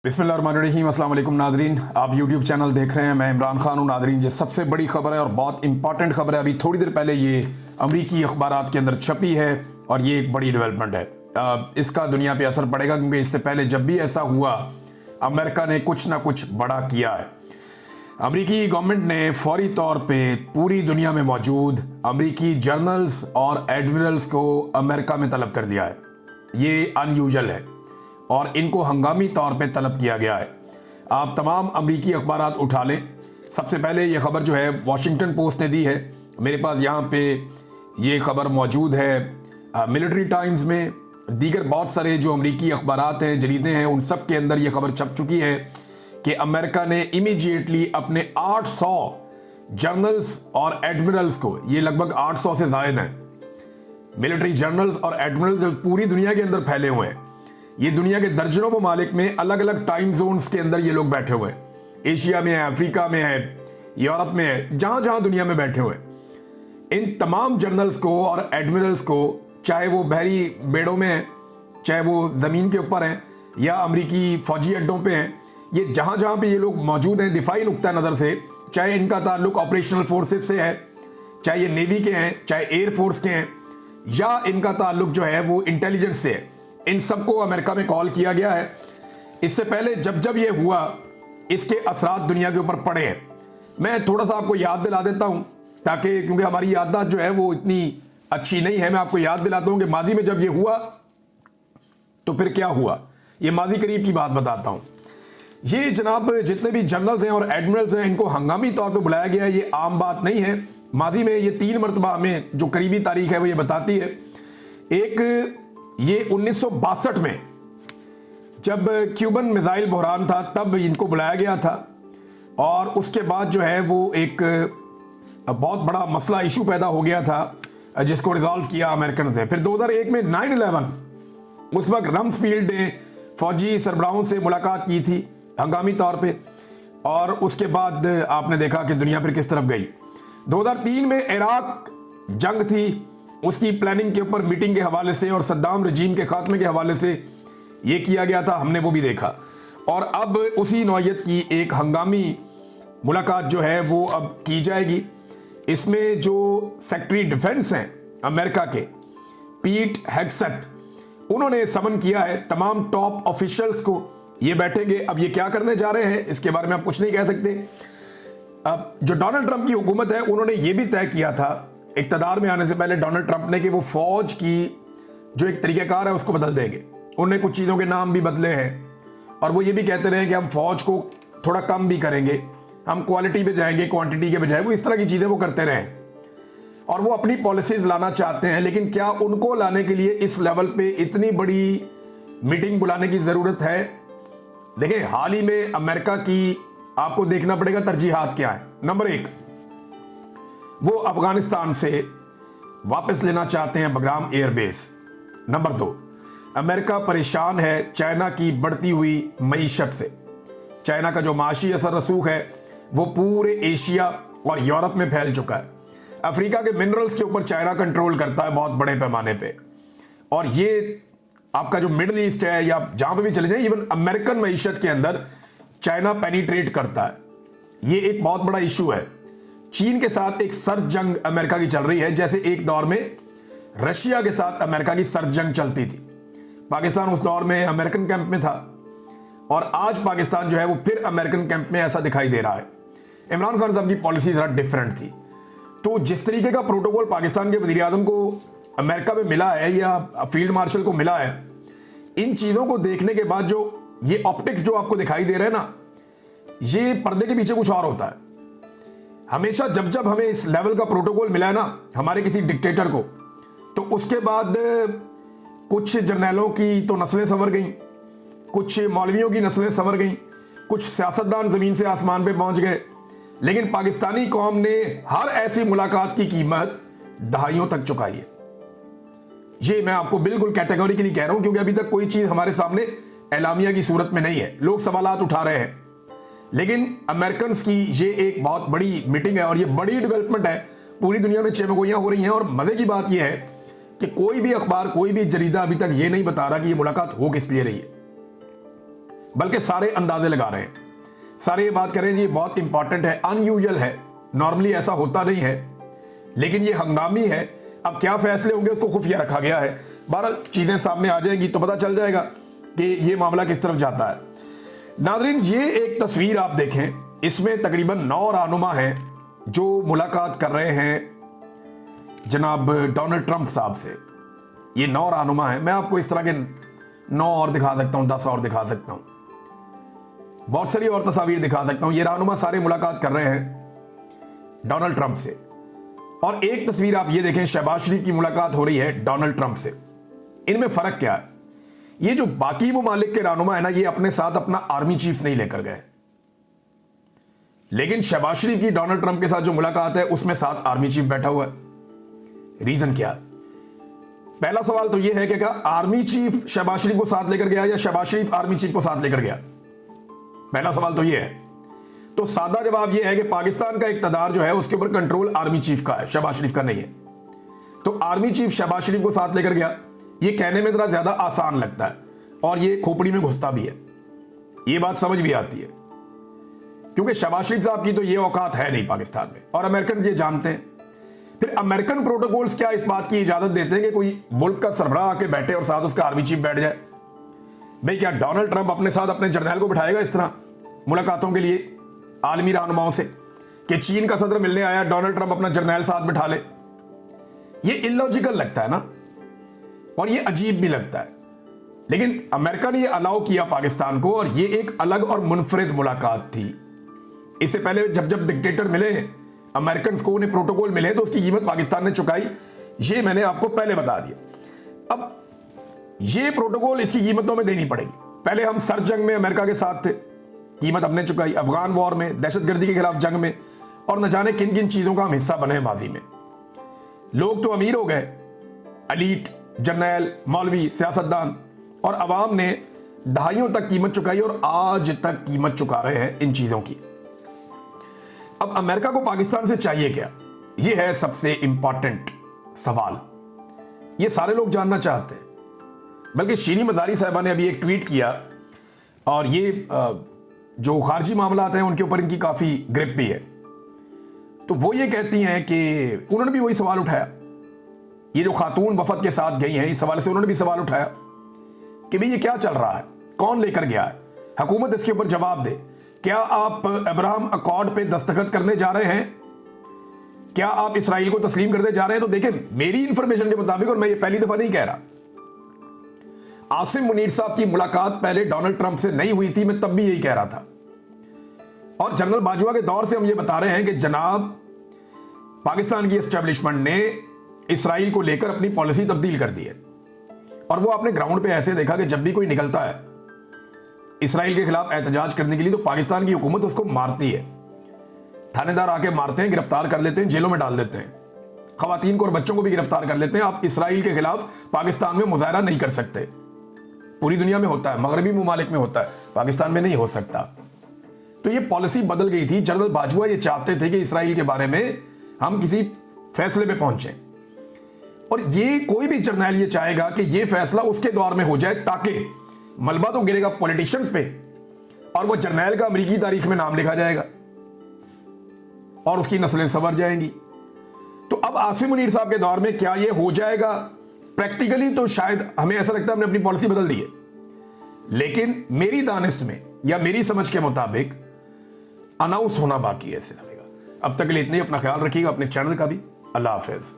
बिस्मिल्लाहिर्रहमानिर्रहीम। अस्सलाम वालेकुम नादरीन, आप यूट्यूब चैनल देख रहे हैं। मैं इमरान खान हूँ। नादरीन, ये सबसे बड़ी खबर है और बहुत इंपॉर्टेंट खबर है। अभी थोड़ी देर पहले ये अमरीकी अखबारात के अंदर छपी है और ये एक बड़ी डेवलपमेंट है। इसका दुनिया पे असर पड़ेगा क्योंकि इससे पहले जब भी ऐसा हुआ अमेरिका ने कुछ ना कुछ बड़ा किया है। अमरीकी गवर्नमेंट ने फौरी तौर पे पूरी दुनिया में मौजूद अमरीकी जर्नल्स और एडमिरल्स को अमेरिका में तलब कर दिया है। ये अनयूजुअल है और इनको हंगामी तौर पे तलब किया गया है। आप तमाम अमरीकी अखबारात उठा लें। सबसे पहले ये खबर जो है वॉशिंगटन पोस्ट ने दी है। मेरे पास यहाँ पे ये खबर मौजूद है मिलिट्री टाइम्स में। दीगर बहुत सारे जो अमरीकी अखबारात हैं, जरीदे हैं, उन सब के अंदर ये खबर छप चुकी है कि अमेरिका ने इमीडिएटली अपने 800 जर्नल्स और एडमिरल्स को, ये लगभग 800 से ज़ायद हैं मिलिट्री जर्नल्स और एडमिरल्स जो पूरी दुनिया के अंदर फैले हुए हैं। ये दुनिया के दर्जनों ममालिक में अलग अलग टाइम जोन्स के अंदर ये लोग बैठे हुए हैं। एशिया में है, अफ्रीका में है, यूरोप में है, जहां जहां दुनिया में बैठे हुए हैं। इन तमाम जर्नल्स को और एडमिरल्स को, चाहे वो बहरी बेड़ों में हैं, चाहे वो ज़मीन के ऊपर हैं या अमरीकी फौजी अड्डों पे हैं, ये जहां जहां पे ये लोग मौजूद हैं दिफाई नुक्ता नज़र से, चाहे इनका ताल्लुक ऑपरेशनल फोर्सेस से है, चाहे ये नेवी के हैं, चाहे एयरफोर्स के हैं, या इनका ताल्लुक जो है वो इंटेलिजेंस से है, इन सबको अमेरिका में कॉल किया गया है। इससे पहले जब जब ये हुआ इसके असरात दुनिया के ऊपर पड़े हैं। मैं थोड़ा सा आपको याद दिला देता हूं ताकि, क्योंकि हमारी याददाश्त जो है वो इतनी अच्छी नहीं है। मैं आपको याद दिलाता हूं कि माजी में जब ये हुआ तो फिर क्या हुआ। ये माजी करीब की बात बताता हूं। ये जनाब जितने भी जनरल्स हैं और एडमिरल्स हैं, इनको हंगामी तौर पर बुलाया गया है। ये आम बात नहीं है। माजी में ये 3 मरतबा हमें जो करीबी तारीख है वो ये बताती है। एक ये 1962 में जब क्यूबन मिसाइल बहरान था तब इनको बुलाया गया था और उसके बाद जो है वो एक बहुत बड़ा मसला इशू पैदा हो गया था जिसको रिजॉल्व किया अमेरिकन से। फिर 2001 में 9/11, उस वक्त रम्सफील्ड ने फौजी सरबराहों से मुलाकात की थी हंगामी तौर पे और उसके बाद आपने देखा कि दुनिया फिर किस तरफ गई। 2003 में इराक जंग थी, उसकी प्लानिंग के ऊपर मीटिंग के हवाले से और सद्दाम रजीम के खात्मे के हवाले से ये किया गया था, हमने वो भी देखा। और अब उसी नौयत की एक हंगामी मुलाकात जो है वो अब की जाएगी। इसमें जो सेक्रेटरी डिफेंस हैं अमेरिका के, पीट हेग्सेट, उन्होंने समन किया है तमाम टॉप ऑफिशियल्स को। ये बैठेंगे। अब ये क्या करने जा रहे हैं इसके बारे में आप कुछ नहीं कह सकते। अब जो डोनाल्ड ट्रंप की हुकूमत है उन्होंने ये भी तय किया था इक़्तिदार में आने से पहले डोनाल्ड ट्रंप ने कि वो फौज की जो एक तरीक़ाकार है उसको बदल देंगे। उन्होंने कुछ चीज़ों के नाम भी बदले हैं और वो ये भी कहते रहे कि हम फौज को थोड़ा कम भी करेंगे, हम क्वालिटी पे जाएंगे क्वांटिटी के बजाय। वो इस तरह की चीज़ें वो करते रहे और वो अपनी पॉलिसीज लाना चाहते हैं। लेकिन क्या उनको लाने के लिए इस लेवल पे इतनी बड़ी मीटिंग बुलाने की ज़रूरत है? देखिए, हाल ही में अमेरिका की आपको देखना पड़ेगा तरजीहात क्या है। नंबर 1, वो अफगानिस्तान से वापस लेना चाहते हैं बगराम एयरबेस। नंबर 2, अमेरिका परेशान है चाइना की बढ़ती हुई मईशत से। चाइना का जो माशी असर रसूख है वो पूरे एशिया और यूरोप में फैल चुका है। अफ्रीका के मिनरल्स के ऊपर चाइना कंट्रोल करता है बहुत बड़े पैमाने पे। और ये आपका जो मिडल ईस्ट है या जहां पे भी चले जाए, इवन अमेरिकन मईशत के अंदर चाइना पेनिट्रेट करता है। ये एक बहुत बड़ा इशू है। चीन के साथ एक सर्द जंग अमेरिका की चल रही है, जैसे एक दौर में रशिया के साथ अमेरिका की सर्द जंग चलती थी। पाकिस्तान उस दौर में अमेरिकन कैंप में था और आज पाकिस्तान जो है वो फिर अमेरिकन कैंप में ऐसा दिखाई दे रहा है। इमरान खान साहब की पॉलिसी जरा डिफरेंट थी। तो जिस तरीके का प्रोटोकॉल पाकिस्तान के वजीर आज़म को अमेरिका में मिला है या फील्ड मार्शल को मिला है, इन चीज़ों को देखने के बाद जो ये ऑप्टिक्स जो आपको दिखाई दे रहे हैं ना, ये पर्दे के पीछे कुछ और होता है। हमेशा जब जब हमें इस लेवल का प्रोटोकॉल मिला है ना हमारे किसी डिक्टेटर को, तो उसके बाद कुछ जर्नैलों की तो नस्लें संवर गईं, कुछ मौलवियों की नस्लें संवर गईं, कुछ सियासतदान ज़मीन से आसमान पे पहुंच गए। लेकिन पाकिस्तानी कौम ने हर ऐसी मुलाकात की कीमत दहाइयों तक चुकाई है। ये मैं आपको बिल्कुल कैटेगोरिकली कह रहा हूं क्योंकि अभी तक कोई चीज़ हमारे सामने एलामिया की सूरत में नहीं है। लोग सवालात उठा रहे हैं, लेकिन अमेरिकन की ये एक बहुत बड़ी मीटिंग है और ये बड़ी डेवलपमेंट है। पूरी दुनिया में चेमगोइयां हो रही हैं और मजे की बात यह है कि कोई भी अखबार, कोई भी जरीदा अभी तक ये नहीं बता रहा कि ये मुलाकात हो किस लिए रही है। बल्कि सारे अंदाजे लगा रहे हैं, सारे ये बात कर रहे हैं ये बहुत इंपॉर्टेंट है, अनयूजुअल है, नॉर्मली ऐसा होता नहीं है, लेकिन ये हंगामी है। अब क्या फैसले होंगे उसको खुफिया रखा गया है। 12 चीजें सामने आ जाएंगी तो पता चल जाएगा कि ये मामला किस तरफ जाता है। नाज़रीन, ये एक तस्वीर आप देखें, इसमें तकरीबन 9 रहनुमा हैं जो मुलाकात कर रहे हैं जनाब डोनाल्ड ट्रंप साहब से। ये 9 रहनुमा हैं। मैं आपको इस तरह के 9 और दिखा सकता हूं, 10 और दिखा सकता हूं, बहुत सारी और तस्वीर दिखा सकता हूं। ये रहनुमा सारे मुलाकात कर रहे हैं डोनाल्ड ट्रंप से। और एक तस्वीर आप ये देखें, शहबाज शरीफ की मुलाकात हो रही है डोनाल्ड ट्रंप से। इनमें फर्क क्या है? ये जो बाकी मुमालिक के रहनुमा है ना, ये अपने साथ अपना आर्मी चीफ नहीं लेकर गए, लेकिन शहबाज शरीफ की डोनाल्ड ट्रंप के साथ जो मुलाकात है उसमें साथ आर्मी चीफ बैठा हुआ है। रीजन क्या है? पहला सवाल तो यह है कि क्या आर्मी चीफ शहबाज शरीफ को साथ लेकर गया या शहबाज शरीफ आर्मी चीफ को साथ लेकर गया? पहला सवाल तो यह है। तो सादा जवाब यह है कि पाकिस्तान का इक्तदार जो है उसके ऊपर कंट्रोल आर्मी चीफ का है, शहबाज शरीफ का नहीं है। तो आर्मी चीफ शहबाज शरीफ को साथ लेकर गया, ये कहने में जरा ज्यादा आसान लगता है और ये खोपड़ी में घुसता भी है, ये बात समझ भी आती है, क्योंकि शहबाज शरीफ साहब की तो ये औकात है नहीं पाकिस्तान में, और अमेरिकन ये जानते हैं। फिर अमेरिकन प्रोटोकॉल्स क्या इस बात की इजाजत देते हैं कि कोई मुल्क का सरबराह आके बैठे और साथ उसका आर्मी चीफ बैठ जाए? भाई क्या डोनाल्ड ट्रंप अपने साथ अपने जर्नैल को बिठाएगा इस तरह मुलाकातों के लिए आलमी रहनुमाओं से कि चीन का सदर मिलने आया, डोनाल्ड ट्रंप अपना जर्नैल साथ बिठा ले? ये इलॉजिकल लगता है ना, और ये अजीब भी लगता है। लेकिन अमेरिका ने ये अलाउ किया पाकिस्तान को, और ये एक अलग और मुनफरिद मुलाकात थी। इससे पहले जब जब डिक्टेटर मिले अमेरिकन को, उन्हें प्रोटोकॉल मिले, तो उसकी कीमत पाकिस्तान ने चुकाई, ये मैंने आपको पहले बता दिया। अब ये प्रोटोकॉल इसकी कीमतों में देनी पड़ेगी। पहले हम सर जंग में अमेरिका के साथ थे, कीमत हमने चुकाई, अफगान वॉर में, दहशतगर्दी के खिलाफ जंग में, और न जाने किन किन चीजों का हम हिस्सा बने माजी में। लोग तो अमीर हो गए, एलीट, जर्नैल, मौलवी, सियासतदान, और अवाम ने दहाइयों तक कीमत चुकाई और आज तक कीमत चुका रहे हैं इन चीजों की। अब अमेरिका को पाकिस्तान से चाहिए क्या? यह है सबसे इंपॉर्टेंट सवाल, यह सारे लोग जानना चाहते हैं। बल्कि शीरी मजारी साहबा ने अभी एक ट्वीट किया, और ये जो खारजी मामलात हैं उनके ऊपर इनकी काफी ग्रिप भी है। तो वो ये कहती हैं कि उन्होंने भी वही सवाल उठाया, ये जो खातून वफद के साथ गई हैं, इस सवाल से उन्होंने भी सवाल उठाया कि भाई ये क्या चल रहा है, कौन लेकर गया है, हुकूमत इसके ऊपर जवाब दे। क्या आप अब्राहम अकॉर्ड पे दस्तखत करने जा रहे हैं? क्या आप इसराइल को तस्लीम करने जा रहे हैं? तो देखें, मेरी इंफॉर्मेशन के मुताबिक, और मैं ये पहली दफा नहीं कह रहा, आसिम मुनीर साहब की मुलाकात पहले डोनाल्ड ट्रंप से नहीं हुई थी, मैं तब भी यही कह रहा था। और जनरल बाजवा के दौर से हम ये बता रहे हैं कि जनाब पाकिस्तान की एस्टेब्लिशमेंट ने इसराइल को लेकर अपनी पॉलिसी तब्दील कर दी है, और वो आपने ग्राउंड पे ऐसे देखा कि जब भी कोई निकलता है इसराइल के खिलाफ एहतजाज करने के लिए, तो पाकिस्तान की हुकूमत उसको मारती है, थानेदार आके मारते हैं, गिरफ्तार कर लेते हैं, जेलों में डाल देते हैं, खवातीन को और बच्चों को भी गिरफ्तार कर लेते हैं। आप इसराइल के खिलाफ पाकिस्तान में मुजाहरा नहीं कर सकते। पूरी दुनिया में होता है, मगरबी मुमालिक में होता है, पाकिस्तान में नहीं हो सकता। तो ये पॉलिसी बदल गई थी। जनरल बाजवा ये चाहते थे कि इसराइल के बारे में हम किसी फैसले पे पहुंचे, और ये कोई भी जर्नैल ये चाहेगा कि ये फैसला उसके दौर में हो जाए, ताकि मलबा तो गिरेगा पॉलिटिशियंस पे, और वो जर्नैल का अमेरिकी तारीख में नाम लिखा जाएगा और उसकी नस्लें संवर जाएंगी। तो अब आसिम मुनीर साहब के दौर में क्या ये हो जाएगा? प्रैक्टिकली तो शायद हमें ऐसा लगता है हमने अपनी पॉलिसी बदल दी है, लेकिन मेरी दानिश में या मेरी समझ के मुताबिक अनाउंस होना बाकी है सिर्फ। अब तक के लिए इतनी, अपना ख्याल रखिएगा, अपने चैनल का भी। अल्लाह हाफिज।